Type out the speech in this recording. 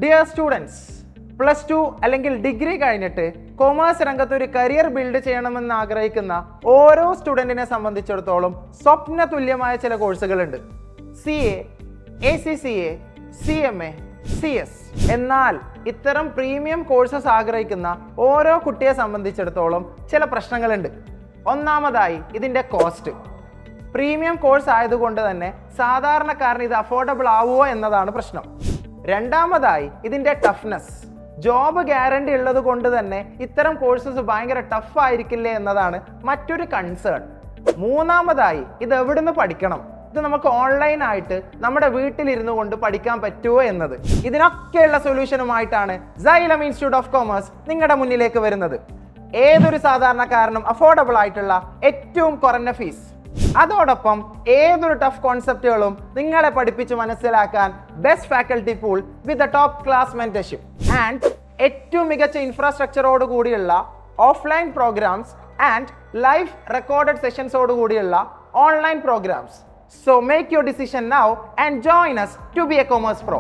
Dear students, +2 അല്ലെങ്കിൽ degree കഴിഞ്ഞിട്ട് commerce രംഗത്ത് ഒരു കരിയർ ബിൽഡ് ചെയ്യണമെന്ന് ആഗ്രഹിക്കുന്ന ഓരോ സ്റ്റുഡൻറ്റിനെ സംബന്ധിച്ചിടത്തോളം സ്വപ്ന തുല്യമായ ചില കോഴ്സുകളുണ്ട്. CA, ACCA, CMA, CS. എന്നാൽ ഇത്തരം പ്രീമിയം കോഴ്സസ് ആഗ്രഹിക്കുന്ന ഓരോ കുട്ടിയെ സംബന്ധിച്ചിടത്തോളം ചില പ്രശ്നങ്ങളുണ്ട്. ഒന്നാമതായി ഇതിൻ്റെ കോസ്റ്റ്. പ്രീമിയം കോഴ്സ് ആയതുകൊണ്ട് തന്നെ സാധാരണക്കാരന് ഇത് അഫോർഡബിൾ ആവുമോ എന്നതാണ് പ്രശ്നം. രണ്ടാമതായി ഇതിൻ്റെ ടഫ്നെസ്. ജോബ് ഗ്യാരണ്ടി ഉള്ളത് കൊണ്ട് തന്നെ ഇത്തരം കോഴ്സസ് ഭയങ്കര ടഫ് ആയിരിക്കില്ലേ എന്നതാണ് മറ്റൊരു കൺസേൺ. മൂന്നാമതായി ഇത് എവിടുന്ന് പഠിക്കണം, ഇത് നമുക്ക് ഓൺലൈനായിട്ട് നമ്മുടെ വീട്ടിലിരുന്നു കൊണ്ട് പഠിക്കാൻ പറ്റുമോ എന്നത്. ഇതിനൊക്കെയുള്ള സൊല്യൂഷനുമായിട്ടാണ് Xylem ഇൻസ്റ്റിറ്റ്യൂട്ട് ഓഫ് കോമേഴ്സ് നിങ്ങളുടെ മുന്നിലേക്ക് വരുന്നത്. ഏതൊരു സാധാരണക്കാരനും അഫോർഡബിൾ ആയിട്ടുള്ള ഏറ്റവും കുറഞ്ഞ ഫീസ്, അതോടൊപ്പം ഏതൊരു ടഫ് കോൺസെപ്റ്റുകളും നിങ്ങളെ പഠിപ്പിച്ച് മനസ്സിലാക്കാൻ best faculty pool with top class mentorship and ഏറ്റവും മികച്ച ഇൻഫ്രാസ്ട്രക്ചറോട് കൂടിയുള്ള offline programmes and live recorded സെഷൻസോട് കൂടിയുള്ള online programmes. So make your decision now and join us to be a Commerce Pro.